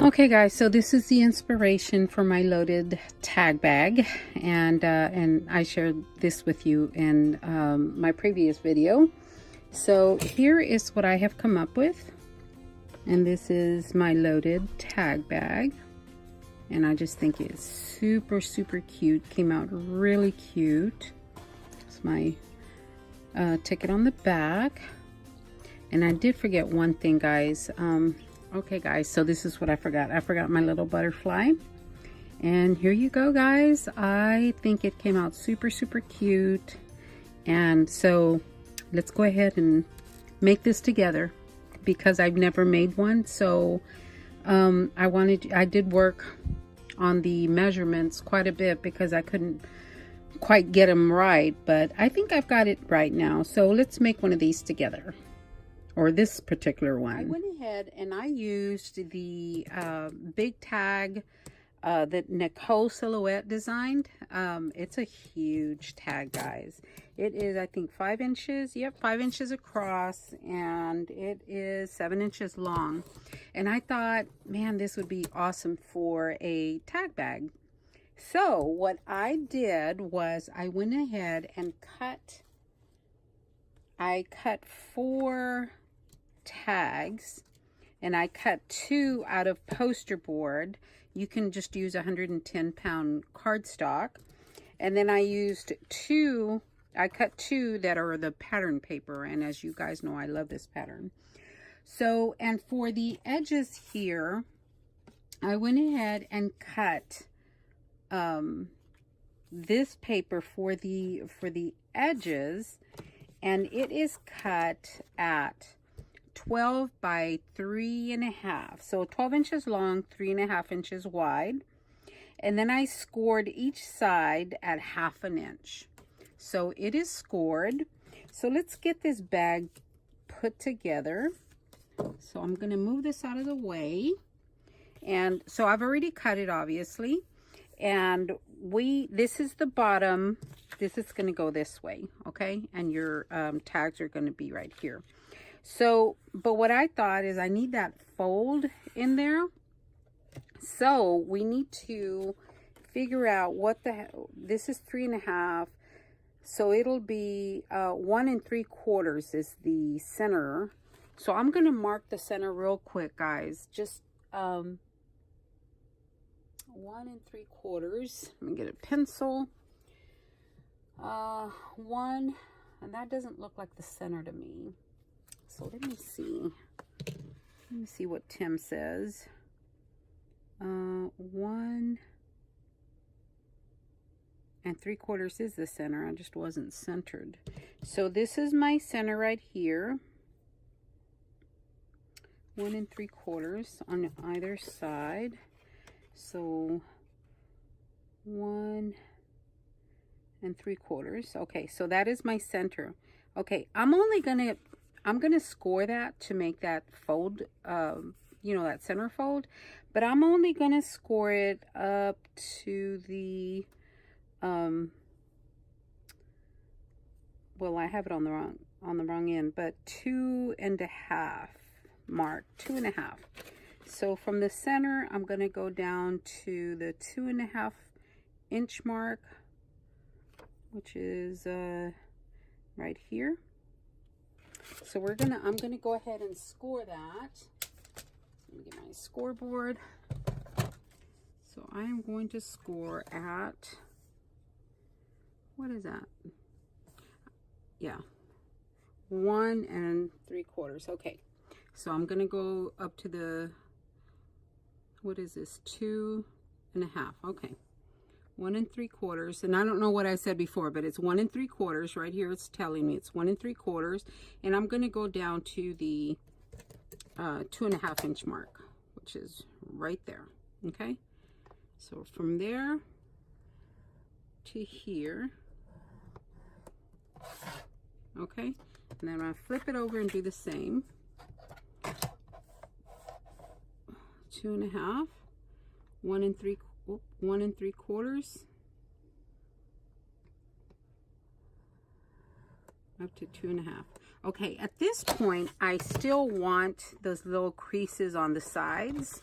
Okay guys, so this is the inspiration for my loaded tag bag, and I shared this with you in my previous video. So here is what I have come up with, and this is my loaded tag bag, and I just think it's super cute. Came out really cute. It's my ticket on the back, and I did forget one thing, guys. Okay guys, so this is what I forgot. I forgot my little butterfly. And here you go, guys. I think it came out super cute. And so let's go ahead and make this together, because I've never made one. So I did work on the measurements quite a bit because I couldn't quite get them right, but I think I've got it right now. So let's make one of these together. Or this particular one. I went ahead and I used the big tag that Nicole Silhouette designed. It's a huge tag, guys. It is, I think, 5 inches. Yep, 5 inches across, and it is 7 inches long. And I thought, man, this would be awesome for a tag bag. So what I did was I went ahead and cut 4 tags, and I cut 2 out of poster board. You can just use 110-pound cardstock, and then I used 2. I cut 2 that are the pattern paper, and as you guys know, I love this pattern. So, and for the edges here, I went ahead and cut this paper for the edges, and it is cut at 12 by 3.5, so 12 inches long, 3.5 inches wide, and then I scored each side at 1/2 inch. So it is scored. So let's get this bag put together. So I'm going to move this out of the way, and so I've already cut it, obviously, and this is the bottom. This is going to go this way, okay, and your tags are going to be right here. So, but what I thought is I need that fold in there. So we need to figure out what this is 3.5. So it'll be 1 3/4 is the center. So I'm going to mark the center real quick, guys. Just 1 3/4. Let me get a pencil. 1, and that doesn't look like the center to me. So let me see. Let me see what Tim says. 1 3/4 is the center. I just wasn't centered. So this is my center right here. 1 3/4 on either side. So 1 3/4. Okay, so that is my center. Okay, I'm gonna score that to make that fold, you know, that center fold, but I'm only gonna score it up to the, well, I have it on the wrong end, but 2.5 mark, 2.5. So from the center, I'm gonna go down to the 2.5 inch mark, which is right here. So I'm gonna go ahead and score that. Let me get my scoreboard. So I am going to score at, what is that? Yeah, 1 3/4. Okay, so I'm gonna go up to the, what is this, 2.5. Okay, 1 3/4, and I don't know what I said before, but it's 1 3/4 right here. It's telling me it's 1 3/4, and I'm going to go down to the 2.5 inch mark, which is right there. Okay, so from there to here. Okay, and then I'm going to flip it over and do the same. 2.5, 1 3/4, up to 2.5. Okay, at this point I still want those little creases on the sides.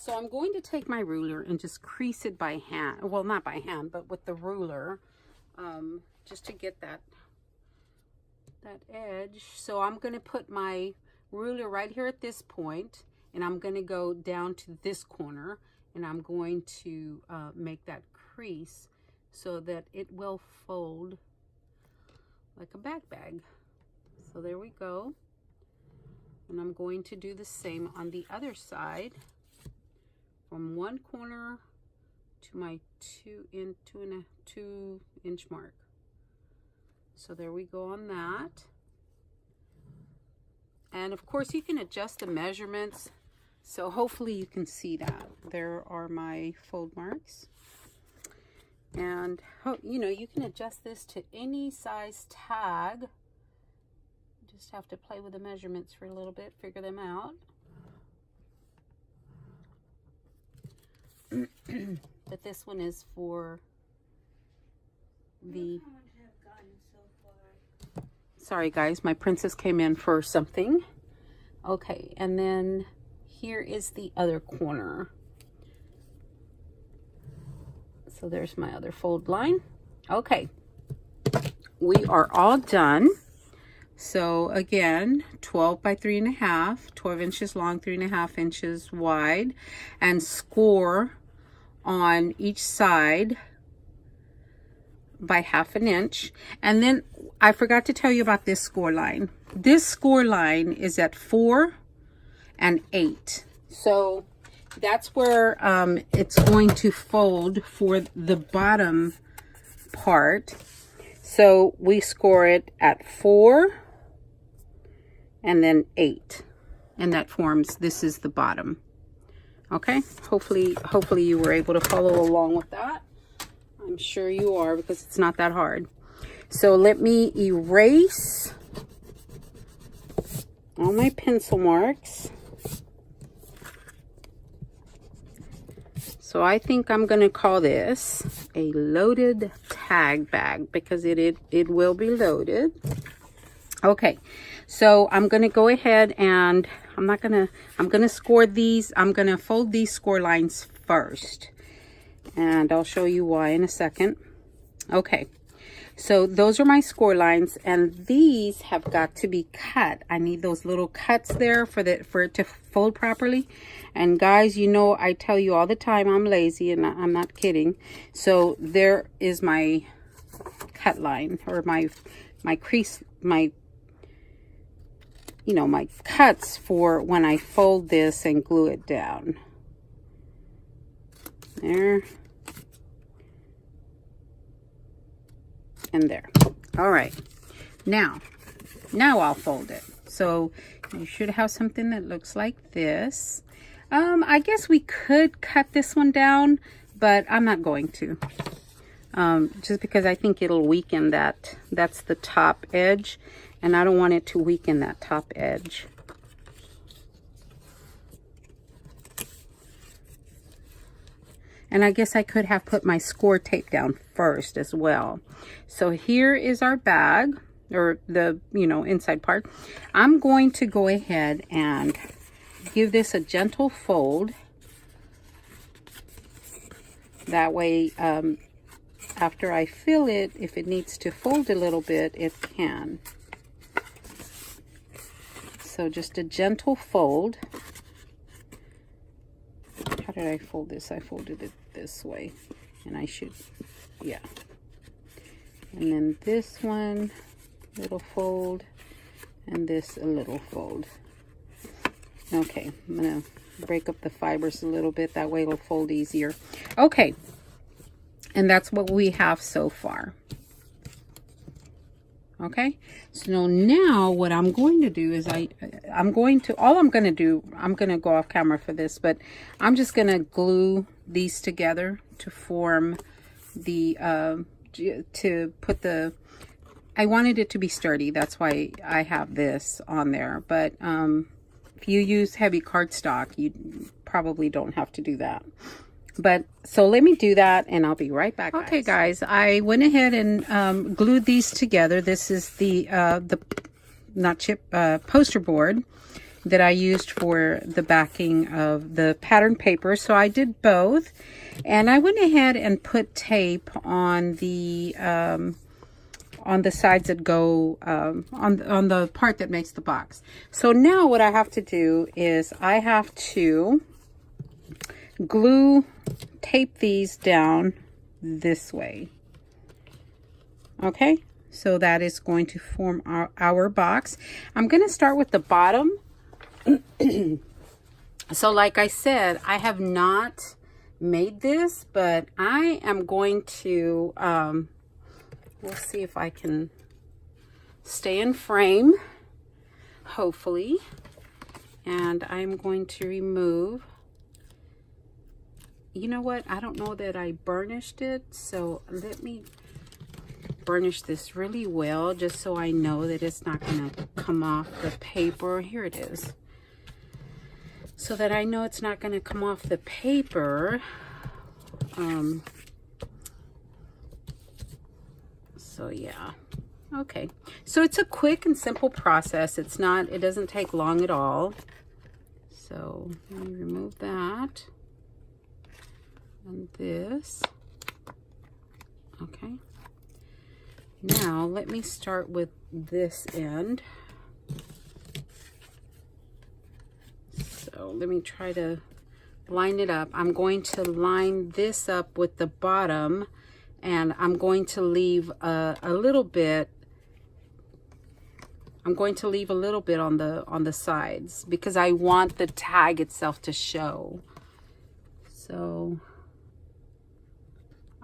So I'm going to take my ruler and just crease it by hand. Well, not by hand, but with the ruler, just to get that edge. So I'm going to put my ruler right here at this point, and I'm going to go down to this corner, and I'm going to make that crease so that it will fold like a bag. So there we go. And I'm going to do the same on the other side, from one corner to my 2 inch mark. So there we go on that. And of course you can adjust the measurements, so hopefully you can see that. There are my fold marks. And you know, you can adjust this to any size tag. You just have to play with the measurements for a little bit, figure them out. But this one is for the... Sorry guys, my princess came in for something. Okay, and then here is the other corner. So there's my other fold line. Okay, we are all done. So again, 12 by 3.5, 12 inches long, 3.5 inches wide, and score on each side by 1/2 inch. And then I forgot to tell you about this score line. This score line is at 4 and 8. So that's where it's going to fold for the bottom part. So we score it at 4 and then 8. And that forms, this is the bottom. Okay, hopefully you were able to follow along with that. I'm sure you are, because it's not that hard. So let me erase all my pencil marks. So I think I'm going to call this a loaded tag bag, because it will be loaded. Okay, so I'm going to go ahead and I'm going to score these. I'm going to fold these score lines first, and I'll show you why in a second. Okay, so those are my score lines, and these have got to be cut. I need those little cuts there for it to fold properly. And guys, you know, I tell you all the time I'm lazy, and I'm not kidding. So there is my cut line, or my crease, my cuts for when I fold this and glue it down. There. And there. All right. Now I'll fold it. So you should have something that looks like this. I guess we could cut this one down, but I'm not going to. Just because I think it'll weaken that. That's the top edge, and I don't want it to weaken that top edge. And I guess I could have put my score tape down first as well. So here is our bag, or the, inside part. I'm going to go ahead and give this a gentle fold. That way, after I fill it, if it needs to fold a little bit, it can. So just a gentle fold. How did I fold this? I folded it this way, and I should, yeah. And then this one, little fold, and this a little fold. Okay, I'm gonna break up the fibers a little bit, that way it'll fold easier. Okay, and that's what we have so far. Okay, so now what I'm going to do is I'm going to go off camera for this, but I'm just going to glue these together to form the, I wanted it to be sturdy. That's why I have this on there. But if you use heavy cardstock, you probably don't have to do that. But so let me do that, and I'll be right back. Okay, guys, I went ahead and glued these together. This is the poster board, that I used for the backing of the pattern paper. So I did both, and I went ahead and put tape on the sides that go on the part that makes the box. So now what I have to do is I have to tape these down this way. Okay, so that is going to form our box. I'm going to start with the bottom. So like I said, I have not made this, but I am going to we'll see if I can stay in frame, hopefully. And I'm going to remove, you know what, I don't know that I burnished it, so let me burnish this really well just so I know that it's not going to come off the paper. Here it is. So that I know it's not going to come off the paper. So yeah. Okay. So it's a quick and simple process. It doesn't take long at all. So let me remove that. And this. Okay. Now let me start with this end. So let me try to line it up. I'm going to line this up with the bottom, and I'm going to leave a little bit. I'm going to leave a little bit on the sides because I want the tag itself to show. So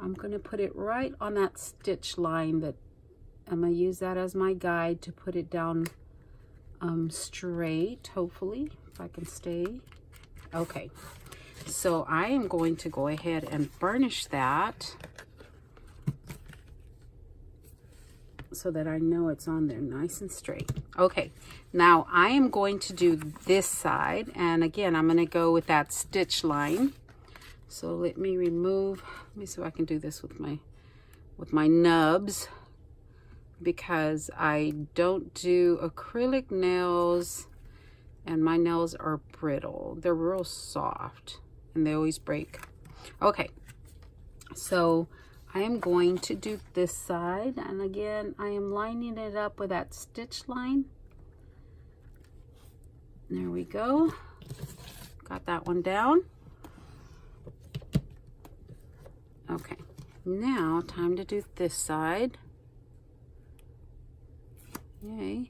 I'm going to put it right on that stitch line. That I'm going to use that as my guide to put it down straight, hopefully, if I can stay. Okay, so I am going to go ahead and burnish that so that I know it's on there nice and straight. Okay, now I am going to do this side, and again I'm going to go with that stitch line. So let me see if I can do this with my nubs, because I don't do acrylic nails and my nails are brittle. They're real soft and they always break. Okay, so I am going to do this side, and again I am lining it up with that stitch line. There we go. Got that one down. Okay, now time to do this side. Yay.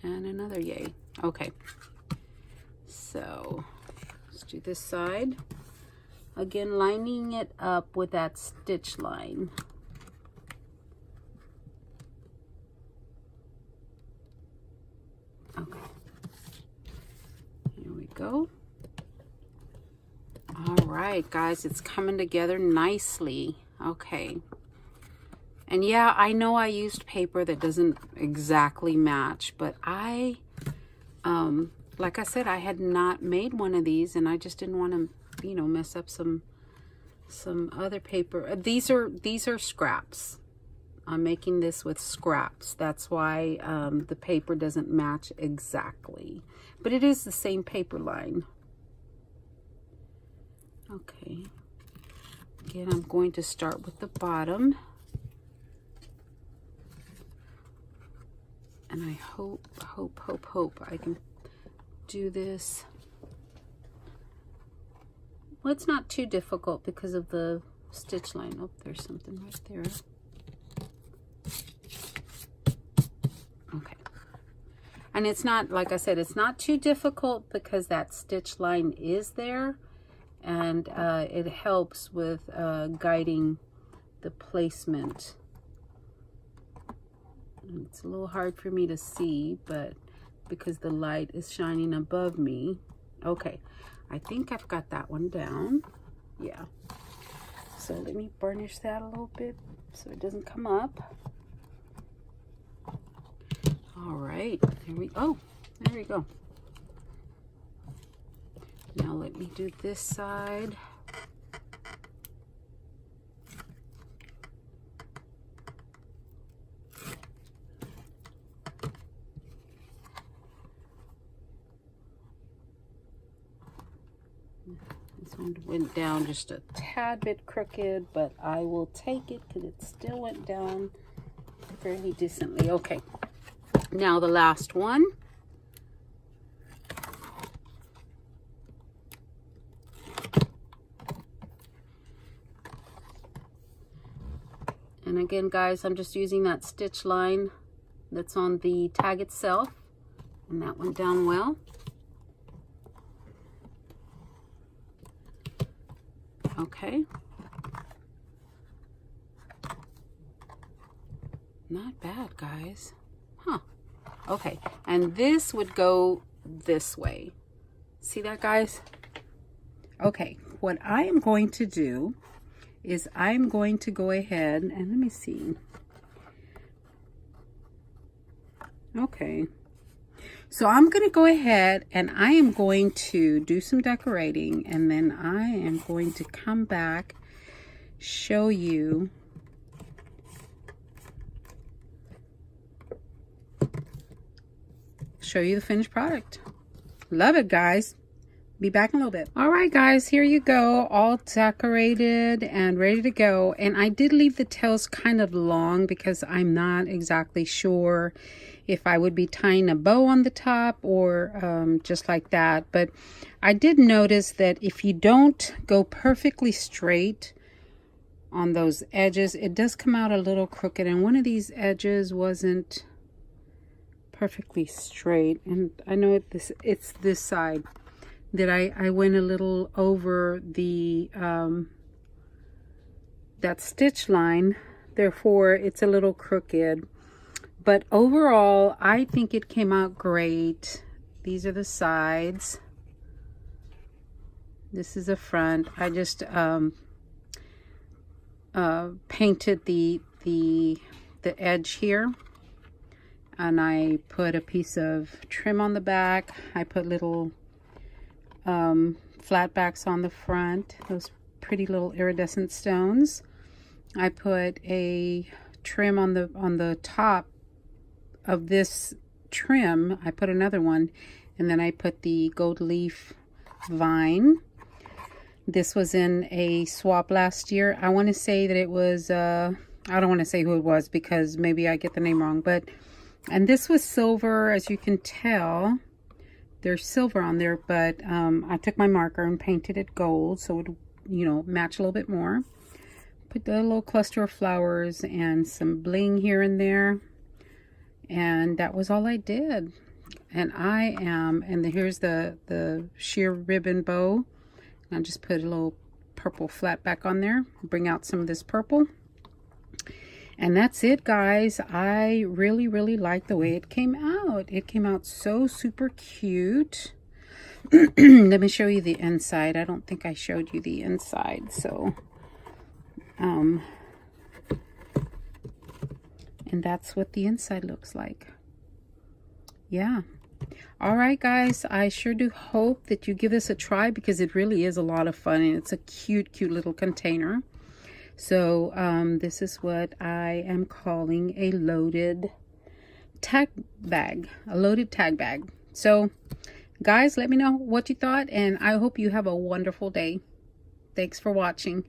And another yay. Okay, so let's do this side. Again, lining it up with that stitch line. Okay, here we go. All right, guys, it's coming together nicely. Okay. And yeah, I know I used paper that doesn't exactly match, but like I said, I had not made one of these, and I just didn't want to, mess up some other paper. These are scraps. I'm making this with scraps. That's why the paper doesn't match exactly, but it is the same paper line. Okay. Again, I'm going to start with the bottom. And I hope I can do this. Well, it's not too difficult because of the stitch line. Oh, there's something right there. Okay. And it's not, like I said, it's not too difficult because that stitch line is there. And it helps with guiding the placement. It's a little hard for me to see, but because the light is shining above me. Okay, I think I've got that one down. Yeah. So let me burnish that a little bit so it doesn't come up. All right, there we go. Now let me do this side. This one went down just a tad bit crooked, but I will take it because it still went down fairly decently. Okay, now the last one. And again, guys, I'm just using that stitch line that's on the tag itself, and that went down well. Okay. Not bad, guys. Huh. Okay, and this would go this way. See that, guys? Okay, what I am going to do is I'm going to go ahead and let me see. Okay, so I'm going to go ahead and I am going to do some decorating, and then I am going to come back, show you the finished product. Love it, guys. Be back in a little bit. All right, guys, here you go, all decorated and ready to go. And I did leave the tails kind of long because I'm not exactly sure if I would be tying a bow on the top or just like that. But I did notice that if you don't go perfectly straight on those edges, it does come out a little crooked, and one of these edges wasn't perfectly straight. And I know it's this side that I went a little over the that stitch line, therefore it's a little crooked. But overall, I think it came out great. These are the sides. This is the front. I just painted the edge here, and I put a piece of trim on the back. I put little flat backs on the front, those pretty little iridescent stones. I put a trim on the top of this trim. I put another one, and then I put the gold leaf vine. This was in a swap last year. I want to say that it was I don't want to say who it was because maybe I get the name wrong, and this was silver, as you can tell. There's silver on there, but I took my marker and painted it gold so it would, you know, match a little bit more. Put a little cluster of flowers and some bling here and there, and that was all I did. And here's the sheer ribbon bow. I just put a little purple flat back on there, bring out some of this purple. And that's it, guys. I really, really like the way it came out. It came out so super cute. Let me show you the inside. I don't think I showed you the inside. So, and that's what the inside looks like. Yeah. All right, guys. I sure do hope that you give this a try because it really is a lot of fun. And it's a cute, cute little container. So this is what I am calling a loaded tag bag, So guys, let me know what you thought, and I hope you have a wonderful day. Thanks for watching.